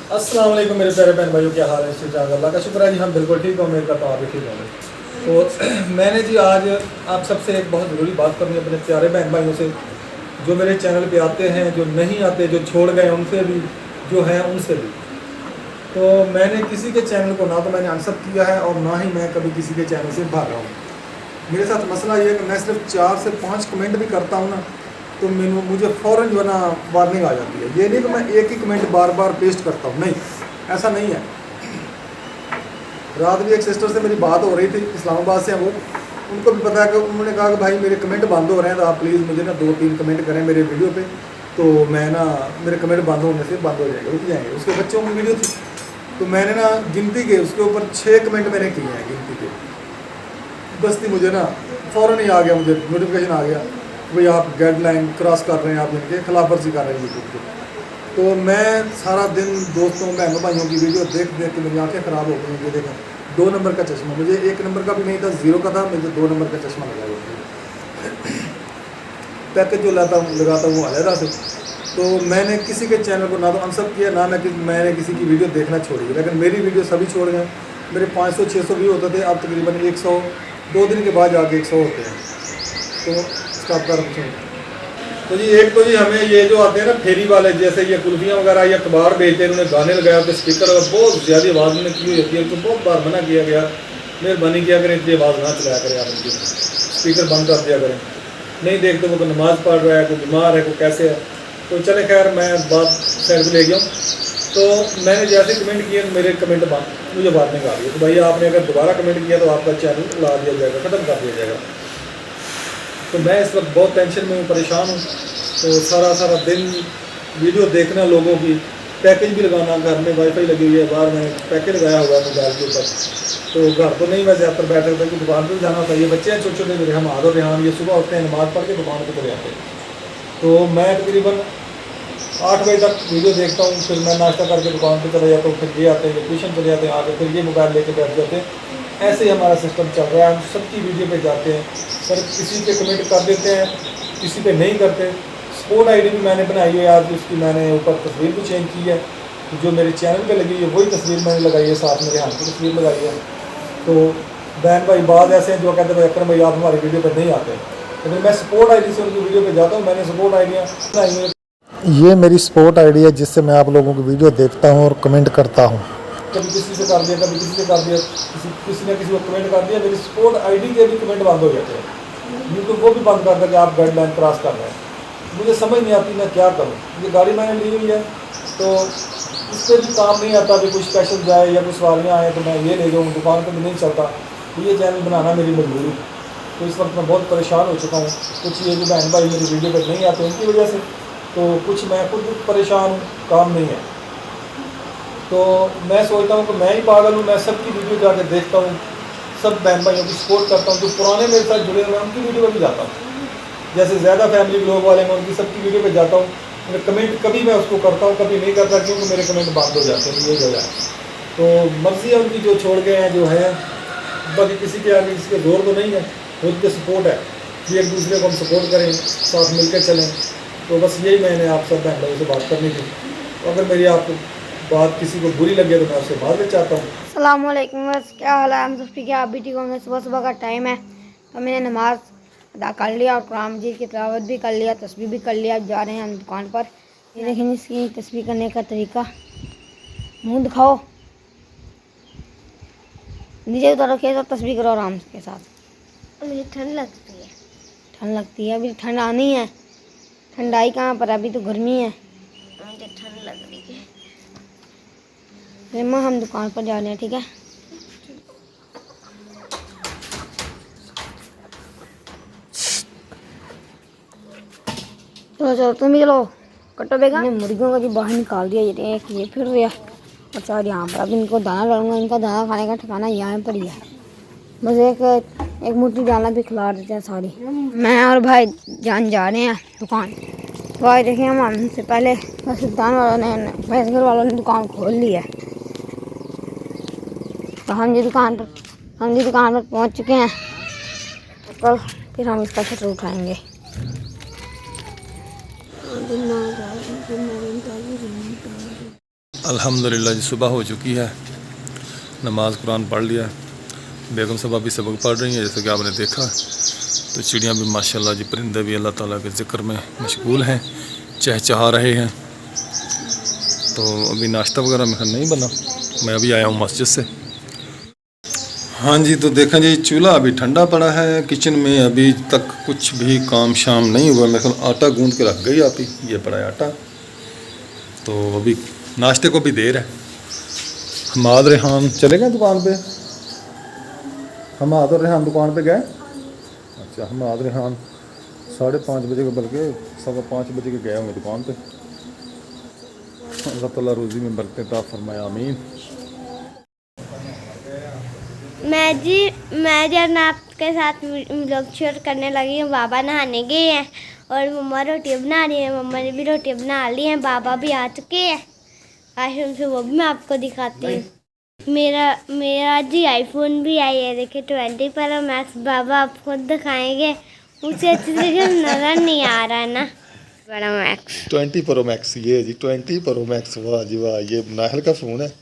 अस्सलाम वालेकुम मेरे प्यारे बहन भाइयों, क्या हाल है? इसी तरह अल्लाह का शुक्र है जी, हम बिल्कुल ठीक हो। मेरे का तो आप भी ठीक होंगे। तो मैंने जी आज आप सबसे एक बहुत ज़रूरी बात करनी है अपने प्यारे बहन भाइयों से, जो मेरे चैनल पे आते हैं, जो नहीं आते, जो छोड़ गए उनसे भी, जो हैं उनसे भी। तो मैंने किसी के चैनल को ना तो मैंने अनसब किया है और ना ही मैं कभी किसी के चैनल से भाग रहा हूँ। मेरे साथ मसला ये है कि मैं सिर्फ 4 से 5 कमेंट भी करता हूँ ना, तो मुझे फ़ौरन जो है ना वार्निंग आ जाती है। ये नहीं कि मैं एक ही कमेंट बार बार पेस्ट करता हूँ, नहीं, ऐसा नहीं है। रात भी एक सिस्टर से मेरी बात हो रही थी, इस्लामाबाद से हैं वो। उनको भी पता है कि उन्होंने कहा कि भाई मेरे कमेंट बंद हो रहे हैं, तो आप प्लीज़ मुझे ना 2-3 कमेंट करें मेरे वीडियो पे, तो मैं ना मेरे कमेंट बंद होने से बंद हो जाएंगे, रुक जाएंगे। उसके बच्चों की वीडियो थी, तो मैंने ना गिनती के उसके ऊपर 6 कमेंट मैंने किए हैं गिनती के। बस थी मुझे ना फ़ौरन ही आ गया, मुझे नोटिफिकेशन आ गया भाई आप गाइडलाइन क्रॉस कर रहे हैं, आप इनके खिलाफ वर्जी कर रहे हैं यूट्यूब पे। तो मैं सारा दिन दोस्तों बहनों भाइयों की वीडियो देख देख के मेरी आंखें ख़राब हो गई। ये देखें 2 नंबर का चश्मा, मुझे 1 नंबर का भी नहीं था, 0 का था, मुझे 2 नंबर का चश्मा लगा हुआ। पैकेज जो लगाता हूँ वो अलहदा से। तो मैंने किसी के चैनल को ना तो अनसब किया, ना मैंने किसी की वीडियो देखना छोड़ी, लेकिन मेरी वीडियो सभी छोड़ गए। मेरे 500-600 व्यू होते थे, अब तकरीबन 100, 2 दिन के बाद जाके 100 होते हैं। तो स्टॉप कर पूछूँ तो जी एक तो जी हमें ये जो आते हैं ना फेरी वाले, जैसे ये कुल्फियाँ वगैरह या कबार बेचते हैं, उन्होंने गाने लगाए होते स्पीकर और बहुत ज़्यादा आवाज़ में की हुई होती है। तो बहुत बार मना किया गया, मेहरबानी किया करें इतनी आवाज़ ना चलाया करें, आप उनकी स्पीकर बंद कर दिया करें। नहीं देखते वो कोई नमाज़ पढ़ रहा है, कोई बीमार है, कोई कैसे है। तो चले खैर मैं बात साइड पर ले गया हूँ। तो मैंने जैसे कमेंट किए मेरे कमेंट बंद, मुझे बात नहीं आ रही है। तो भाई आपने अगर दोबारा कमेंट किया तो आपका चैनल ला दिया जाएगा, ख़त्म कर दिया जाएगा। तो मैं इस वक्त बहुत टेंशन में हूँ, परेशान हूँ। तो सारा दिन वीडियो देखना, लोगों की पैकेज भी लगाना, घर में वाईफाई लगी हुई है, बाहर मैंने पैकेज लगाया हुआ है मोबाइल के ऊपर। तो घर तो नहीं मैं ज़्यादातर बैठ सकता कि दुकान पर जाना होता है। ये बच्चे हैं छोटे छोटे मेरे, हम आदो रेहान, ये सुबह उठते हैं नमाज़ पढ़ के दुकान पर चले जाते हैं। तो मैं तकरीबन 8 बजे तक वीडियो देखता हूँ, फिर मैं नाश्ता करके दुकान पर चला जाता हूँ, फिर ये आते हैं, ये ट्यूशन चले जाते हैं, आगे फिर ये मोबाइल लेके बैठ जाते हैं। ऐसे ही हमारा सिस्टम चल रहा है। हम सबकी वीडियो पे जाते हैं, पर किसी पे कमेंट कर देते हैं, किसी पे नहीं करते। स्पोर्ट आईडी भी मैंने बनाई है आज, उसकी मैंने ऊपर तस्वीर भी चेंज की है। जो मेरे चैनल पे लगी है वही तस्वीर मैंने लगाई है, साथ मेरे हाथ की तस्वीर लगाई है। तो बहन भाई बाद ऐसे हैं जो कहते हैं अकरम भाई आप हमारी वीडियो पर नहीं आते, लेकिन मैं सपोर्ट आईडी से उनकी वीडियो पे जाता हूँ। मैंने सपोर्ट आईडियाँ बनाई हैं। ये मेरी सपोर्ट आईडी है, जिससे मैं आप लोगों की वीडियो देखता हूँ और कमेंट करता हूँ। कभी किसी से कर दिया, कभी किसी से कर दिया, किसी ने किसी को कमेंट कर दिया, मेरी सपोर्ट आईडी के भी कमेंट बंद हो जाते हैं। यूट्यूब वो भी बंद कर कि आप गाइडलाइन क्रॉस कर रहे हैं। मुझे समझ नहीं आती मैं क्या करूँ। ये गाड़ी मैंने ली हुई है, तो इस पर भी काम नहीं आता कि कोई स्पेशल जाए या कोई सवारियाँ आए तो मैं ये ले जाऊँ, दुकान पर भी नहीं चलता। तो ये चैनल बनाना मेरी मजबूरी। तो इस वक्त मैं बहुत परेशान हो चुका हूँ। कुछ ये जो बहन भाई मेरी वीडियो पर नहीं आते उनकी वजह से, तो कुछ मैं खुद परेशान हूँ, काम नहीं है। तो मैं सोचता हूँ कि मैं ही पागल हूँ, मैं सबकी वीडियो जाके देखता हूँ, सब बहन भाइयों की सपोर्ट करता हूँ। जो पुराने मेरे साथ जुड़े हुए हैं उनकी वीडियो पर भी जाता हूँ, जैसे ज़्यादा फैमिली ब्लॉग वाले हैं उनकी सबकी वीडियो पे जाता हूँ। मेरे कमेंट कभी मैं उसको करता हूँ, कभी नहीं करता, क्योंकि मेरे कमेंट बंद हो जाते हैं, ये वजह है। तो मर्ज़ी है उनकी, जो छोड़ गए हैं जो है, बाकी किसी के आगे किसी के जोर तो नहीं है, खुद के सपोर्ट है कि एक दूसरे को हम सपोर्ट करें, साथ मिलकर चलें। तो बस यही मैंने आप सब बहन भाइयों से बात करनी थी। तो अगर मेरी आपको बात किसी को बुरी लगे तो मैं आपसे माफ़ी चाहता हूँ। अस्सलाम वालेकुम, बस क्या हाल है? हम सब ठीक है, आप भी ठीक होंगे। सुबह सुबह का टाइम है, तो मैंने नमाज़ अदा कर लिया और कुरान मजीद की तिलावत भी कर लिया, तस्बीह भी कर लिया। जा रहे हैं हम दुकान पर। ये देखें इसकी तस्बीह करने का तरीका। मुंह दिखाओ, नीचे उतर रखिए, सब तस्बीह करो आराम के साथ। मुझे ठंड लगती है। ठंड लगती है? अभी ठंड आनी है। ठंडाई कहाँ पर, अभी तो गर्मी है। मुझे ठंड लग रही है। रिमा हम दुकान पर जा रहे हैं, ठीक है? चलो चलो तुम भी चलो, कटो बेगा। मैंने मुर्गियों को जो बाहर निकाल दिया, ये फिर रहा और चार यहाँ पर। अब इनको दाना डालूंगा, इनका दाना खाने का ठिकाना यहाँ पर ही है। बस एक मुट्ठी दाना भी खिला देते हैं सारी। मैं और भाई जान जा रहे हैं दुकान। तो भाई देखिए हम हमसे पहले सुल्तान वालों ने, भैंसघर वालों ने दुकान खोल ली है। तो हम जी दुकान पर पहुँच चुके हैं। कल फिर हम इसका शटर उठाएँगे। अल्हम्दुलिल्लाह जी सुबह हो चुकी है, नमाज़ कुरान पढ़ लिया। बेगम साहब भी सबक पढ़ रही हैं जैसे कि आपने देखा। तो चिड़ियाँ भी माशाल्लाह जी, परिंदे भी अल्लाह ताला के ज़िक्र में मशगूल हैं, चहचहा रहे हैं। तो अभी नाश्ता वगैरह में नहीं बना, मैं अभी आया हूँ मस्जिद से। हाँ जी, तो देखें जी चूल्हा अभी ठंडा पड़ा है, किचन में अभी तक कुछ भी काम शाम नहीं हुआ। मैं आटा गूंद के रख गई आप ही, ये पड़ा है आटा। तो अभी नाश्ते को भी देर है। हमाद रेहान चले गए दुकान पे, हमाद और रेहान दुकान पे गए। अच्छा, हमाद रेहान 5:30 बजे के, बल्कि 5:15 बजे के गए होंगे दुकान पे। अल्लाह ताला रोज़ी में बरकत अता फरमाए, आमीन। मैं जब आपके साथ व्लॉग शेयर करने लगी हूँ, बाबा नहाने गए हैं और मम्मा रोटी बना रही है। मम्मा ने भी रोटी बना ली है, बाबा भी आ चुके हैं। आज उनसे वो भी मैं आपको दिखाती हूँ। मेरा जी आईफोन भी आई है, देखिए 20 प्रो मैक्स। बाबा आप खुद दिखाएंगे, मुझे अच्छी तरीके से नज़र नहीं आ रहा है ना। बड़ा मैक्स 20 प्रो मैक्स, ये जी 20 प्रो मैक्स, वाह जी वाह, ये नाहल का फ़ोन है।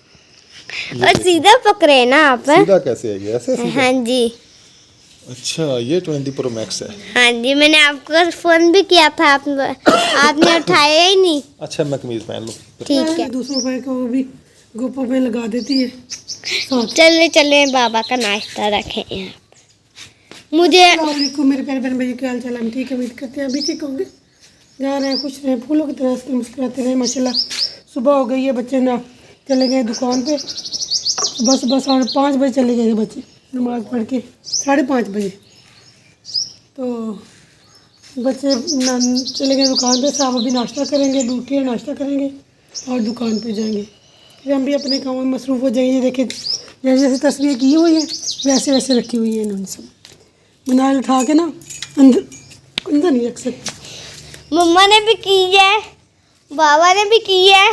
और सीधा पकड़े ना आप। सीधा कैसे है ये, ऐसे सीधा? हाँ जी, अच्छा, ये 20 प्रो मैक्स है। हाँ जी, मैंने आपको फ़ोन भी किया था, आपने उठाया ही नहीं। अच्छा, मैं कमीज़ पहन लूँ। ठीक है, दूसरों भाई को वो भी गोपो में लगा देती है। चले चले बाबा का नाश्ता रखें यहाँ। मुझे वालेकुम मेरे प्यारे बहन भाई, क्या हाल चाल है? हम ठीक है, उम्मीद करते हैं अभी ठीक होंगे। जा रहे हैं, खुश रहे, फूलों की तरह हंसते मुस्कुराते रहे। माशाल्लाह सुबह हो गई है, बच्चे ना चले गए दुकान पे। बस 5:30 बजे चले गए बच्चे, नमाज़ पढ़ के 5:30 बजे। तो बच्चे चले गए दुकान पे। साहब अभी नाश्ता करेंगे, उठे नाश्ता करेंगे और दुकान पे जाएंगे। फिर हम भी अपने काम में मसरूफ़ हो जाएंगे। देखिए जैसे जैसे तस्वीर की हुई है वैसे वैसे रखी हुई है इन्होंने सब। मिनार उठा के ना अंदर नहीं रख सकते। मम्मा ने भी की है, बाबा ने भी की है,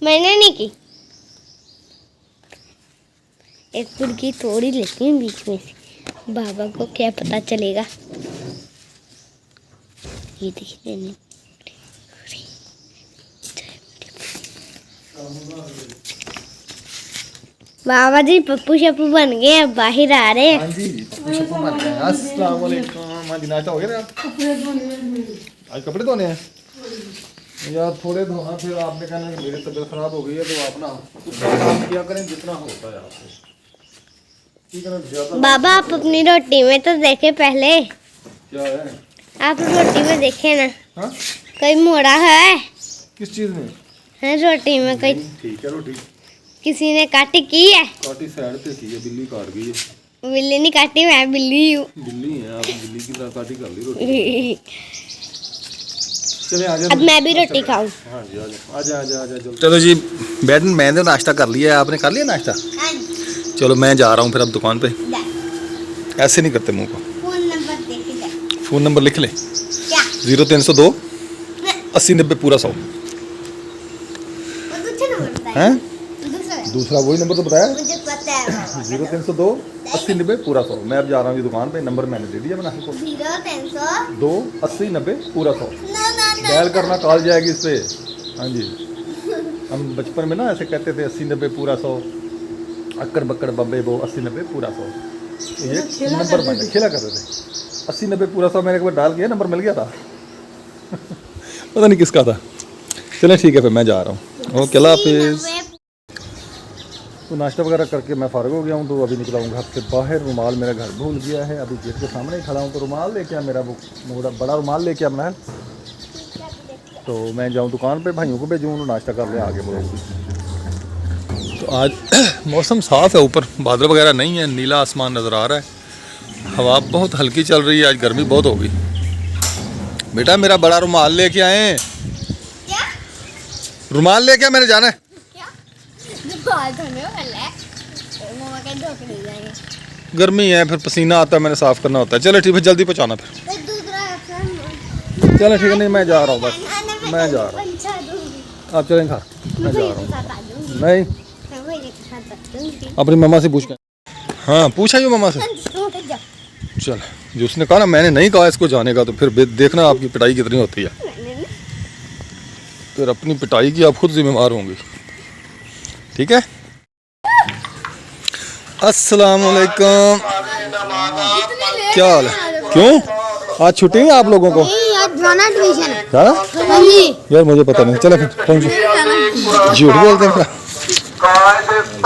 मैंने नहीं की। एक पुड़की तोड़ी लेती हूँ बीच में से, बाबा को क्या पता चलेगा। ये देखिए मैंने बाबा जी पप्पू शप्पू बन गए हैं, बाहर आ रहे हैं। हाँ जी, पप्पू बन गए। अस्सलाम वालेकुम। हाँ जी, नाश्ता हो गया ना? आज कपड़े धोने हैं यार, थोड़े धोना, फिर आपने कहना कि मेरी तबीयत खराब हो गई है। तो आप ना उतना काम किया करें जितना होता है आपसे, ठीक है ना? ज़्यादा बाबा आप अपनी रोटी में तो देखे पहले, क्या है? आप रोटी में देखे ना, हाँ, कोई मोड़ा है? किस चीज़ में? है रोटी में कोई ठीक है, रोटी किसी ने काटी की है? काटी साइड पे की है, बिल्ली काट गई है। बिल्ली नहीं काटी, मैं बिल्ली हूँ। बिल्ली है आप, बिल्ली की तरह काटी कर ली रोटी। चले आजा, अब मैं भी रोटी खाऊं। हाँ जी, आजा आजा आजा आजा। चलो जी, बैठ, मैंने तो नाश्ता कर लिया है, आपने कर लिया नाश्ता? चलो मैं जा रहा हूँ फिर अब दुकान पे। ऐसे नहीं करते मुंह को। फोन नंबर देख, फ़ोन नंबर लिख ले, क्या 0302 80 90 पूरा 100 है। दूसरा वही नंबर तो बताया, मुझे पता है। 0302 80 90 पूरा 100। मैं अब जा रहा हूँ जी दुकान पे, नंबर मैंने दे दिया बना को। 0302 80 90 पूरा 100 डायल करना, कॉल जाएगी इस पे। हाँ जी, हम बचपन में ना ऐसे कहते थे 80 90 पूरा 100, अक्कर बक्कर बब्बे बो 80 90 पूरा 100। ये नंबर मैंने खेला करते थे, 80 90 पूरा 100 मैंने एक बार डाल किया, नंबर मिल गया था। पता नहीं किसका था। चलें ठीक है, फिर मैं जा रहा हूँ। ओके, अल्लाह हाफिज़। तो नाश्ता वगैरह करके मैं फ़ारिग हो गया हूँ। तो अभी निकला हूँ घर से बाहर। रुमाल मेरा घर भूल गया है, अभी गेट के सामने ही खड़ा हूँ। तो रुमाल लेके आ, मेरा वो बड़ा रुमाल लेके आ बनाया। तो मैं जाऊँ दुकान पे, भाइयों को भेजूँ, नाश्ता कर ले, आगे बढ़ूँ। तो आज मौसम साफ़ है, ऊपर बादल वगैरह नहीं है, नीला आसमान नज़र आ रहा है। हवा बहुत हल्की चल रही है, आज गर्मी बहुत होगी। बेटा मेरा बड़ा रुमाल लेके आए। रुमाल लेके आ, मैंने जाना है। गर्मी है, फिर पसीना आता है, मैंने साफ़ करना होता है। चलो ठीक है, जल्दी पहुँचाना फिर। चलो ठीक है, नहीं मैं जा रहा हूँ, बस मैं जा रहा हूँ। आप चलें घर, मैं जा रहा हूँ। नहीं, अपनी मम्मा से पूछ के। हाँ पूछा ही मम्मा से। चल, जो उसने कहा ना, मैंने नहीं कहा इसको जाने का, तो फिर देखना आपकी पिटाई कितनी होती है। फिर अपनी पिटाई की आप खुद जिम्मेवार होंगी। ठीक है। अस्सलाम वालेकुम, क्या हाल है? क्यों आज छुट्टी है आप लोगों को? आज जाना ट्यूशन है। जाना? हाँ जी। यार मुझे पता नहीं, चलो फिर थैंक यू। झूठ बोलते हैं।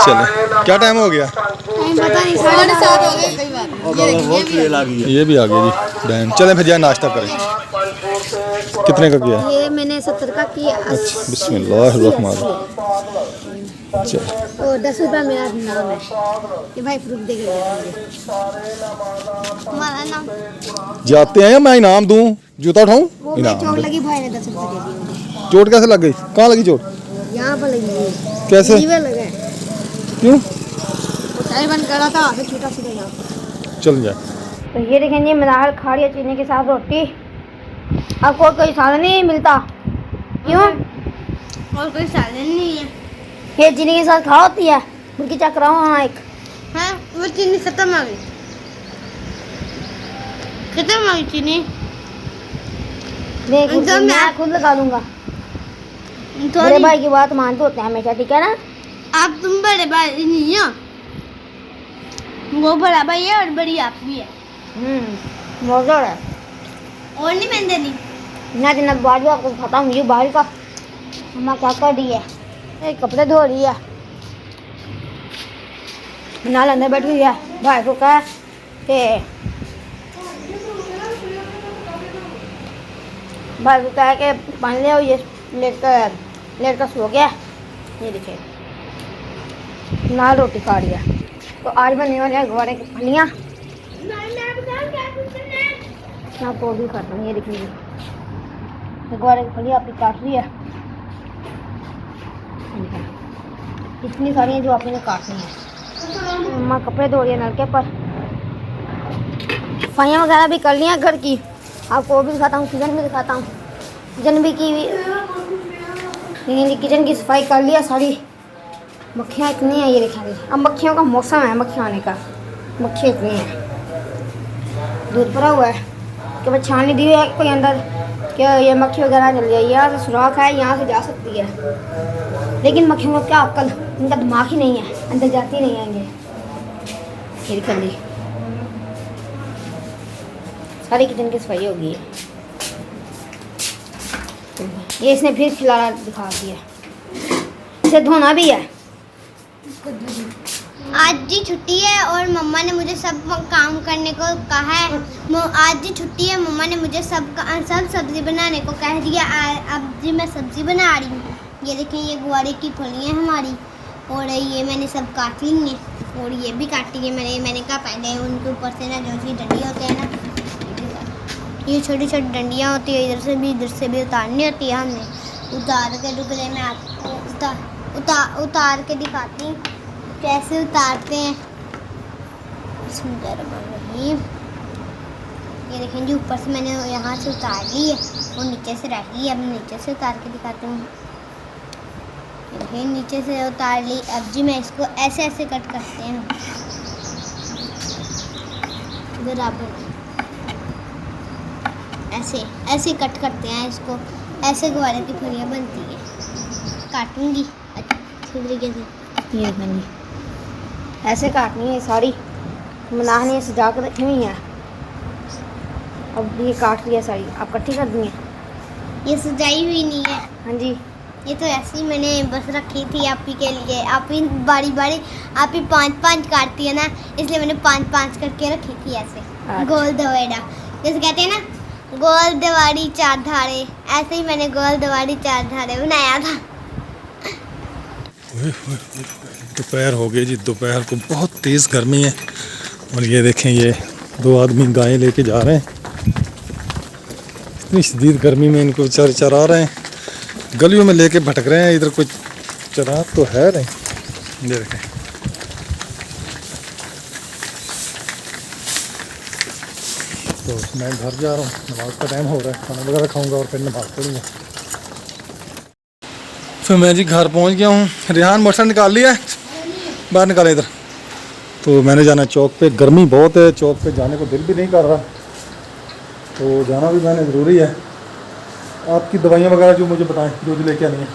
चले, क्या टाइम हो गया? पता नहीं 7:30 हो गए कई बार। ये भी आ गई जी बहन। चलें फिर जाए नाश्ता करें। कितने का किया? ये मैंने 70 का किया। अच्छा बिस्मिल्लाहिर्रहमानिर्रहीम। चल और 10 रुपया मेरा नाम है कि भाई फ्रूट दे के हमारा नाम जाते हैं या मैं इनाम दूं? जूता उठाऊं? वो मैं इनाम चोट दूं। लगी भाई ने 10 रुपये दे दिए मुझे। चोट कैसे लग गई? कहाँ लगी चोट? यहाँ पर लगी है। कैसे? लीवर लगा है। क्यों? वो टायर बंद करा था फिर छोटा सीधा यहाँ पर। चल जाए। तो ये देखें जी मनाहल खाड़ी और चीनी के साथ रोटी। आपको कोई साधन नहीं मिलता क्यों? और कोई साधन नहीं है। ये चीनी के साथ खा होती है। उनकी चक रहा हूँ हाँ एक। हाँ वो चीनी खत्म आ गई, खत्म आ गई चीनी। देख तो मैं मैं- खुद लगा दूंगा। बड़े थोड़ी भाई की बात मानते होते हैं हमेशा, ठीक है ना? आप तुम बड़े भाई नहीं हो, वो बड़ा भाई है और बड़ी आप भी है। मौजूद है और नहीं मैंने देनी। ना दिन बाद आपको खाता हूँ ये बाहर का अम्मा क्या कर रही है। ये कपड़े धो रही है। नाल अंदर बैठ गई है। भाई को कहा कि भाई को कहा कि पानी ले आओ, ये लेट कर सो गया। ये देखिए नाल रोटी खा रही है। तो आज बनने वाले हैं गवारे की फलियाँ। मैं आपको भी करता हूँ। ये देखिए गवारे की फली आपकी काट रही है। इतनी सारी हैं जो आपने काटनी है। मम्मा कपड़े धो रही है नलके पर। सफाइयाँ वगैरह भी कर लिया घर की। आपको वो भी दिखाता हूँ, किचन भी दिखाता हूँ। किचन भी की किचन की सफाई कर लिया सारी। मक्खियाँ इतनी हैं ये देखेंगे। अब मक्खियों का मौसम है मक्खी आने का। मक्खी इतनी हैं। दूध भरा हुआ है कि बस छानी दी हुई है कोई अंदर क्या ये मक्खी वगैरह चल जाए। यहाँ से सुराख है, यहाँ से जा सकती है। लेकिन मक्खियों का क्या अक्ल, इनका दिमाग ही नहीं है, अंदर जाती नहीं आएंगे। फिर कर ली सारी किचन की सफाई हो गई है। ये इसने फिर खिलाना दिखा दिया। इसे धोना भी है। आज जी छुट्टी है और मम्मा ने मुझे सब काम करने को कहा है। आज जी छुट्टी है, मम्मा ने मुझे सब सब्जी बनाने को कह दिया। अब जी मैं सब्जी बना रही हूँ। ये देखें ये गुआरे की फलियाँ हमारी और ये मैंने सब काट ली हैं और ये भी काटी है मैंने कहा पहले उनके ऊपर से ना जो सी डंडी होते हैं ना, ये छोटी छोटी डंडियाँ होती है, इधर से भी उतारनी होती है। हमने उतार के टुकड़े में आपको उतार के दिखाती हूँ कैसे उतारते हैं। ये देखें जी ऊपर से मैंने यहाँ से उतार ली है और नीचे से रह गई। अब नीचे से उतार के दिखाती हूँ। ये देखें नीचे से उतार ली। अब जी मैं इसको ऐसे ऐसे कट करते हैं। इधर आप ऐसे ऐसे कट करते हैं इसको। ऐसे गुआरे की फलियाँ बनती है। काटूंगी अच्छी तरीके से। ये देखिए ऐसे काटनी है सारी। मनाह ने सजा कर रखी हुई है। अब ये काट लिया सारी। आप इकट्ठी कर दी हैं। ये सजाई हुई नहीं है, हाँ जी ये तो ऐसे ही मैंने बस रखी थी आप ही के लिए। आप ही बारी बारी आप ही 5-5 काटती है ना, इसलिए मैंने 5-5 करके रखी थी ऐसे। अच्छा। गोल दवाड़ा जैसे कहते हैं ना, गोल दवाड़ी 4 धारे, ऐसे ही मैंने गोल दवाड़ी 4 धारे बनाया था। दोपहर हो गई जी। दोपहर को बहुत तेज़ गर्मी है और ये देखें ये 2 आदमी गायें लेके जा रहे हैं। इतनी शदीद गर्मी में इनको चरा रहे हैं। गलियों में लेके भटक रहे हैं। इधर कोई चरा तो है नहीं। ये देखें तो मैं घर जा रहा हूँ। नमाज का टाइम हो रहा है। खाना वगैरह खाऊंगा और फिर नमाज पढ़ूंगा। फिर मैं जी घर पहुँच गया हूँ। रेहान मोटर निकाल लिया है, बाहर निकाले इधर। तो मैंने जाना चौक पे। गर्मी बहुत है, चौक पे जाने को दिल भी नहीं कर रहा, तो जाना भी मैंने ज़रूरी है। आपकी दवाइयाँ वगैरह जो मुझे बताएं, जो लेके आनी है।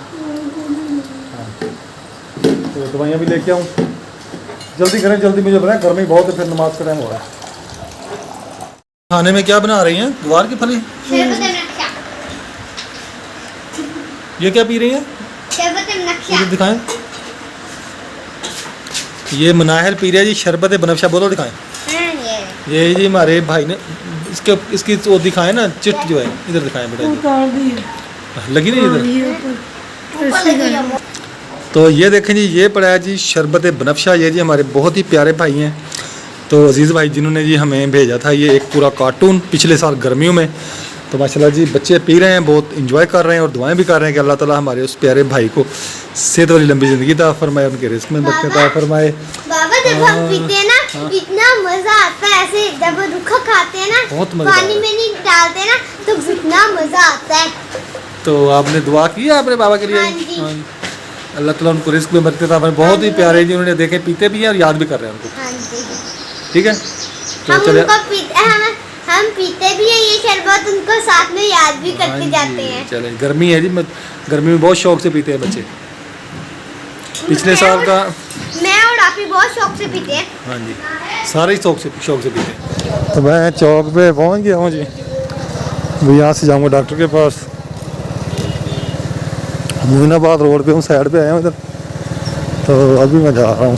हाँ। तो तो दवाइयाँ भी लेके आऊँ। जल्दी करें, जल्दी, मुझे बनाए, गर्मी बहुत है, फिर नमाज का टाइम हो रहा है। खाने में क्या बना रही हैं? गुआर की फली। ये क्या पी रही हैं? इधर दिखाएं। ये मुनाहिर पी रहा है जी शरबत बनफ्शा। बोलो दिखाएं। ये जी हमारे भाई ने इसकी वो दिखाएं ना, चिट जो है, इधर दिखाएं बेटा जी। उतार दी है। लगी नहीं इधर? ये ऊपर ऐसे का। तो ये देखें जी, ये पड़ा है जी शरबत बनफ्शा। ये जी हमारे बहुत ही प्यारे भाई हैं, तो अजीज़ भाई जिन्होंने जी हमें भेजा था ये एक पूरा कार्टून पिछले साल गर्मियों में। तो माशाल्लाह जी बच्चे पी रहे हैं, बहुत इंजॉय कर रहे हैं और दुआएं भी कर रहे हैं कि अल्लाह ताला हमारे उस प्यारे भाई को सेहत वाली लंबी ज़िंदगी अता फरमाए, उनके रिस्क में बरकत अता फरमाए। बाबा जब हम पीते हैं ना इतना मजा आता है, ऐसे जब रूखा खाते हैं ना, बहुत मजा पानी में नहीं डालते ना तो कितना मजा आता है। तो आपने दुआ की है अपने बाबा के लिए? हाँ जी। हाँ जी। अल्लाह ताला उनको रिस्क में बरकत अता फरमाए। बहुत ही प्यारे जी, उन्होंने देखे पीते भी हैं और याद भी कर रहे हैं उनको। हाँ जी। ठीक है, हम तो चले। उनको हम पीते भी हैं ये शरबत, उनको साथ में याद भी हाँ करते जी, जाते हैं। चले। गर्मी है जी, गर्मी में बहुत शौक से पीते हैं बच्चे। पिछले साल का मैं और आप ही बहुत शौक से पीते हैं। हाँ जी, सारे ही शौक से पीते हैं। तो मैं चौक पे पहुंच गया हूँ जी, अभी यहाँ से जाऊँगा डॉक्टर के पास। मोइनाबाद रोड पे हूँ, साइड पे आया हूँ इधर। तो अभी मैं जा रहा हूँ।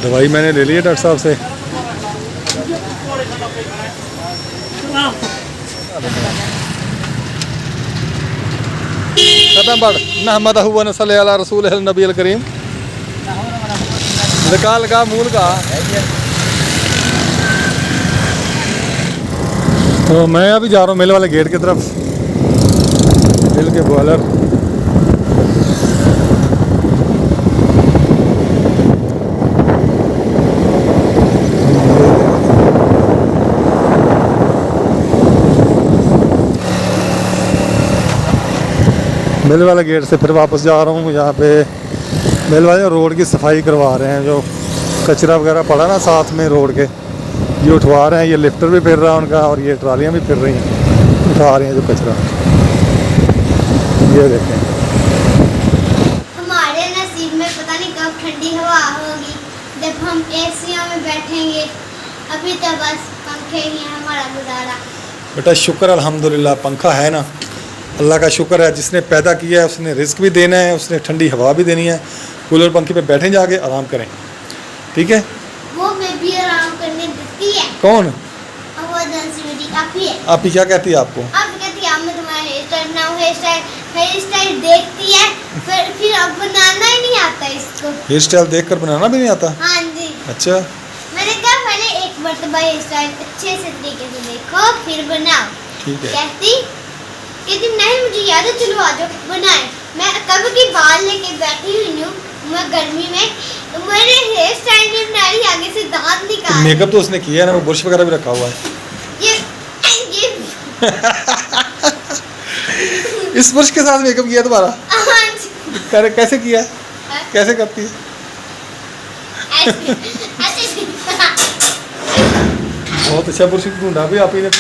दवाई मैंने ले ली है डॉक्टर साहब से। नहमदहु व नसल्ली अला रसूलिहिल नबील करीम। लगा मूल का। तो मैं अभी जा रहा हूँ मिल वाले गेट की तरफ, मिल के बॉयलर। मिल वाले गेट से फिर वापस जा रहा हूँ। यहाँ पे मिल वाले रोड की सफाई करवा रहे हैं, जो कचरा वगैरह पड़ा ना साथ में रोड के, ये उठवा रहे हैं। ये लिफ्टर भी फिर रहा है उनका और ये ट्रालियाँ भी फिर रही हैं, उठा रही हैं जो कचरा। ये देखें, हमारे नसीब में पता नहीं कब ठंडी हवा होगी, जब हम एसियों में बैठेंगे। अभी तो बस पंखे ही हैं हमारा गुजारा। बेटा शुक्र अल्हम्दुलिल्लाह पंखा है ना, अल्लाह का शुक्र है। जिसने पैदा किया है उसने रिस्क भी देना है, उसने ठंडी हवा भी देनी है। कूलर पंखे पे बैठें जाके आराम करें, ठीक है। वो मैं भी आराम करने देती है। कौन? अब वो दंसी आप ही है। आप ही क्या कहती है आपको? अब कहती है अब मैं तुम्हारा हेयर स्टाइल देखती है, फिर अब बनाना ही नहीं आता इसको। हेयर स्टाइल देख कर बनाना भी नहीं आता? हाँ जी। अच्छा, मैंने कहा पहले एक मरतबा हेयर स्टाइल अच्छे से तरीके से देखो फिर बनाओ। ठीक है। कहती नहीं मुझे याद है, चलो आ जाओ बनाए। मैं कब की बाल लेके बैठी हुई हूँ मैं गर्मी में, मैंने हेयर स्टाइल नहीं बना रही, आगे से दांत निकाल। मेकअप तो उसने किया है ना, वो ब्रश वगैरह भी रखा हुआ है। ये इस ब्रश के साथ मेकअप किया तुम्हारा? हाँ जी। कैसे किया? कैसे करती है? ऐसे बहुत अच्छा ब्रश ढूंढा भी आप ही ने।